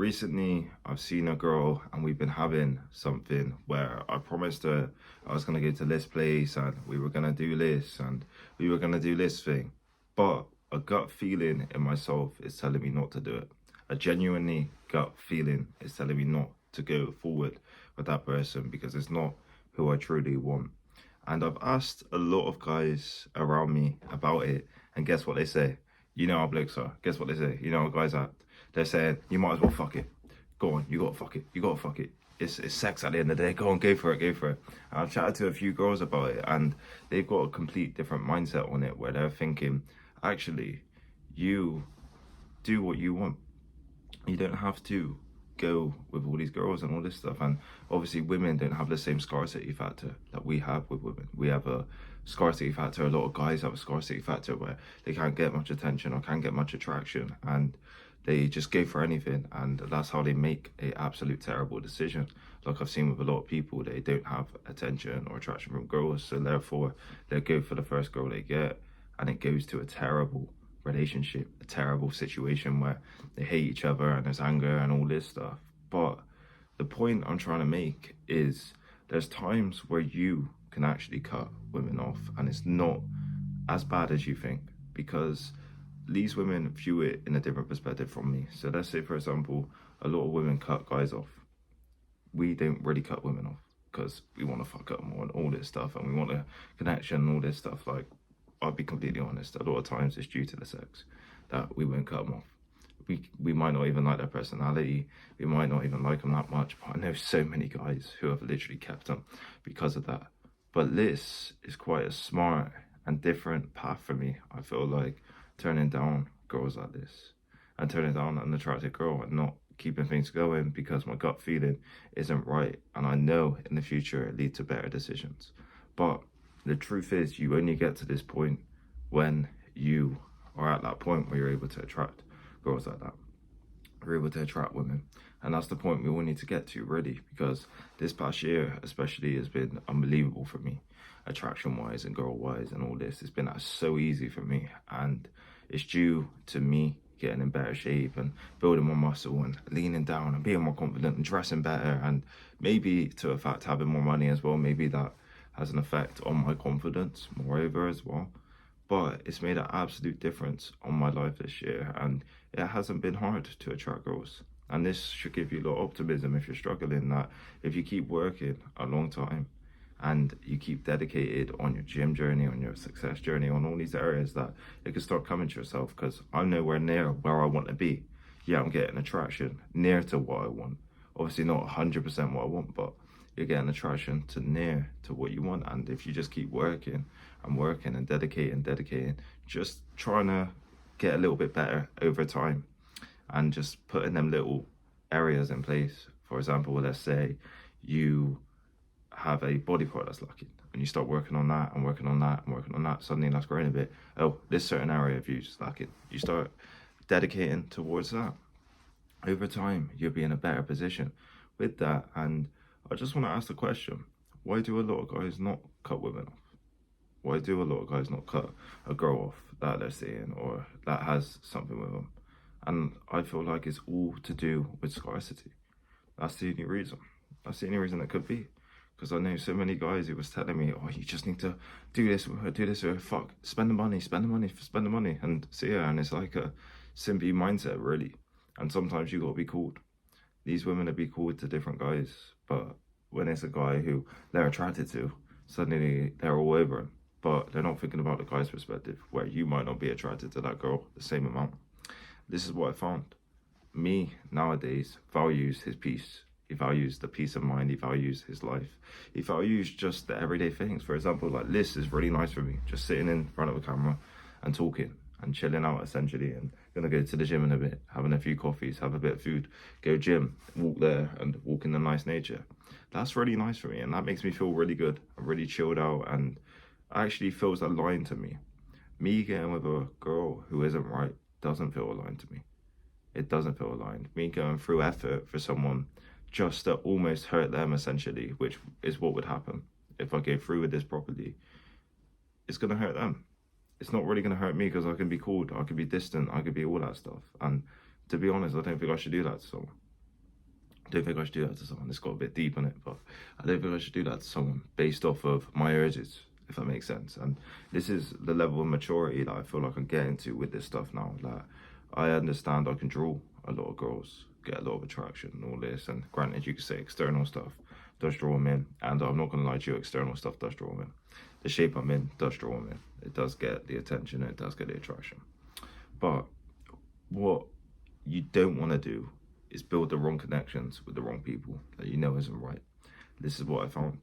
Recently, I've seen a girl and we've been having something where I promised her I was going to go to this place and we were going to do this and we were going to do this thing. But a gut feeling in myself is telling me not to do it. A genuinely gut feeling is telling me not to go forward with that person because it's not who I truly want. And I've asked a lot of guys around me about it, and guess what they say? You know how blokes are. Guess what they say? You know how guys are. They're saying, you might as well fuck it. Go on, you gotta fuck it. You gotta fuck it. It's sex at the end of the day. Go on, go for it, go for it. And I've chatted to a few girls about it, and they've got a complete different mindset on it, where they're thinking, actually, you do what you want. You don't have to go with all these girls and all this stuff. And obviously women don't have the same scarcity factor that we have with women. We have a scarcity factor. A lot of guys have a scarcity factor where they can't get much attention or can't get much attraction, and they just go for anything, and that's how they make a absolute terrible decision. Like I've seen with a lot of people, they don't have attention or attraction from girls, so therefore they go for the first girl they get, and it goes to a terrible relationship, a terrible situation where they hate each other and there's anger and all this stuff. But the point I'm trying to make is there's times where you can actually cut women off, and it's not as bad as you think, because these women view it in a different perspective from me. So let's say, for example, a lot of women cut guys off. We don't really cut women off because we want to fuck up more and all this stuff, and we want a connection and all this stuff. Like, I'll be completely honest, a lot of times it's due to the sex that we won't cut them off. We might not even like their personality, we might not even like them that much, but I know so many guys who have literally kept them because of that. But this is quite a smart and different path for me. I feel like turning down girls like this and turning down an attractive girl and not keeping things going because my gut feeling isn't right, and I know in the future it leads to better decisions. But the truth is, you only get to this point when you are at that point where you're able to attract girls like that. You're able to attract women. And that's the point we all need to get to, really, because this past year especially has been unbelievable for me, attraction-wise and girl-wise and all this. It's been so easy for me, and it's due to me getting in better shape and building more muscle and leaning down and being more confident and dressing better, and maybe to a fact having more money as well. Maybe that has an effect on my confidence moreover as well. But it's made an absolute difference on my life this year, and it hasn't been hard to attract girls. And this should give you a lot of optimism if you're struggling, that if you keep working a long time and you keep dedicated on your gym journey, on your success journey, on all these areas, that it can start coming to yourself. Because I'm nowhere near where I want to be. Yeah, I'm getting attraction near to what I want. Obviously not 100% what I want, but you're getting attraction to near to what you want. And if you just keep working and working and dedicating, just trying to get a little bit better over time and just putting them little areas in place. For example, let's say you have a body part that's lacking and you start working on that and working on that and working on that. Suddenly that's growing a bit. Oh, this certain area of you is lacking. You start dedicating towards that. Over time, you'll be in a better position with that. And I just want to ask the question, why do a lot of guys not cut women off? Why do a lot of guys not cut a girl off that they're seeing or that has something with them? And I feel like it's all to do with scarcity. That's the only reason. That's the only reason it could be. Because I know so many guys who was telling me, oh, you just need to do this with her, fuck, spend the money, and see her. And it's like a simpy mindset, really. And sometimes you got to be called. These women are be called to different guys, but when it's a guy who they're attracted to, suddenly they're all over him. But they're not thinking about the guy's perspective, where you might not be attracted to that girl the same amount. This is what I found. Me, nowadays, values his peace. He values the peace of mind. He values his life. He values just the everyday things. For example, like this is really nice for me. Just sitting in front of a camera and talking and chilling out, essentially. And gonna go to the gym in a bit, having a few coffees, have a bit of food, go gym, walk there and walk in the nice nature. That's really nice for me, and that makes me feel really good. I'm really chilled out, and actually feels aligned to me. Me getting with a girl who isn't right doesn't feel aligned to me. It doesn't feel aligned. Me going through effort for someone just to almost hurt them, essentially, which is what would happen if I go through with this properly, it's going to hurt them. It's not really going to hurt me because I can be cool, I could be distant, I could be all that stuff. And to be honest, I don't think I should do that to someone. I don't think I should do that to someone. It's got a bit deep on it, but I don't think I should do that to someone based off of my urges, if that makes sense. And this is the level of maturity that I feel like I'm getting to with this stuff now. Like, I understand I can draw a lot of girls, get a lot of attraction and all this. And granted, you could say external stuff does draw them in. And I'm not going to lie to you, external stuff does draw them in. The shape I'm in does draw them in. It does get the attention, it does get the attraction. But what you don't want to do is build the wrong connections with the wrong people that you know isn't right. This is what I found.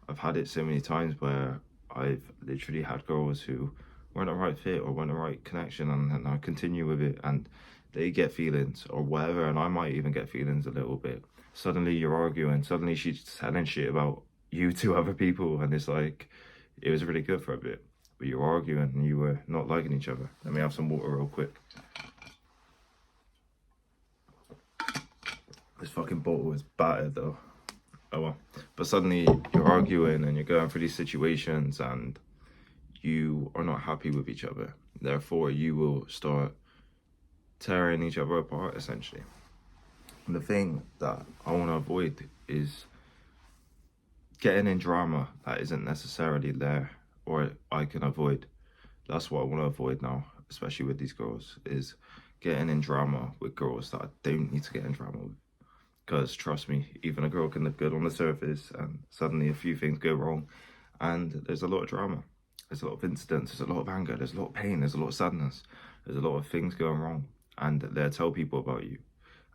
I've had it so many times where I've literally had girls who weren't a right fit or weren't a right connection, and I continue with it and they get feelings or whatever, and I might even get feelings a little bit. Suddenly you're arguing, suddenly she's telling shit about you to other people, and it's like, it was really good for a bit, but you're arguing and you were not liking each other. Let me have some water real quick. This fucking bottle is battered though. Oh well. But suddenly you're arguing and you're going through these situations and you are not happy with each other. Therefore, you will start tearing each other apart, essentially. And the thing that I want to avoid is getting in drama that isn't necessarily there or I can avoid. That's what I want to avoid now, especially with these girls, is getting in drama with girls that I don't need to get in drama with. Because trust me, even a girl can look good on the surface and suddenly a few things go wrong and there's a lot of drama. There's a lot of incidents, there's a lot of anger, there's a lot of pain, there's a lot of sadness, there's a lot of things going wrong, and they'll tell people about you.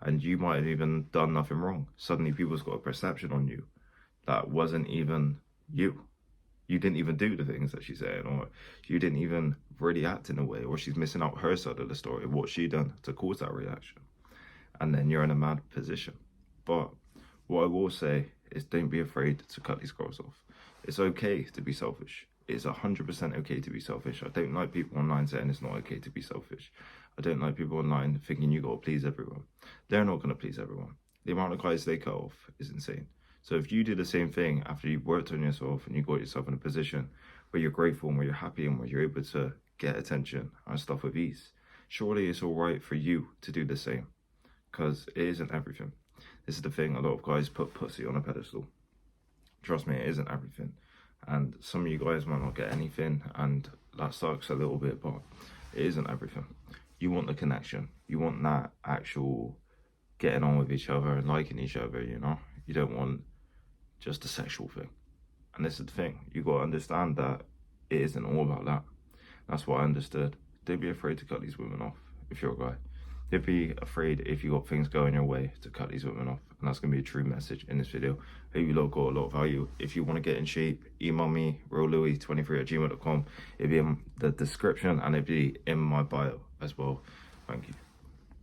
And you might have even done nothing wrong. Suddenly people's got a perception on you that wasn't even you. You didn't even do the things that she's saying, or you didn't even really act in a way, or she's missing out her side of the story, what she done to cause that reaction. And then you're in a mad position. But what I will say is don't be afraid to cut these girls off. It's okay to be selfish. It's 100% okay to be selfish. I don't like people online saying it's not okay to be selfish. I don't like people online thinking you got to please everyone. They're not going to please everyone. The amount of guys they cut off is insane. So if you do the same thing after you've worked on yourself and you got yourself in a position where you're grateful and where you're happy and where you're able to get attention and stuff with ease, surely it's all right for you to do the same, because it isn't everything. This is the thing, a lot of guys put pussy on a pedestal. Trust me, it isn't everything. And some of you guys might not get anything, and that sucks a little bit, but it isn't everything. You want the connection. You want that actual getting on with each other and liking each other, you know? You don't want just a sexual thing. And this is the thing, you got to understand that it isn't all about that. That's what I understood. Don't be afraid to cut these women off if you're a guy. Don't be afraid if you got things going your way to cut these women off. And that's going to be a true message in this video. Hope you lot got a lot of value. If you want to get in shape, email me, reallouis23@gmail.com. It'll be in the description and it'll be in my bio as well. Thank you.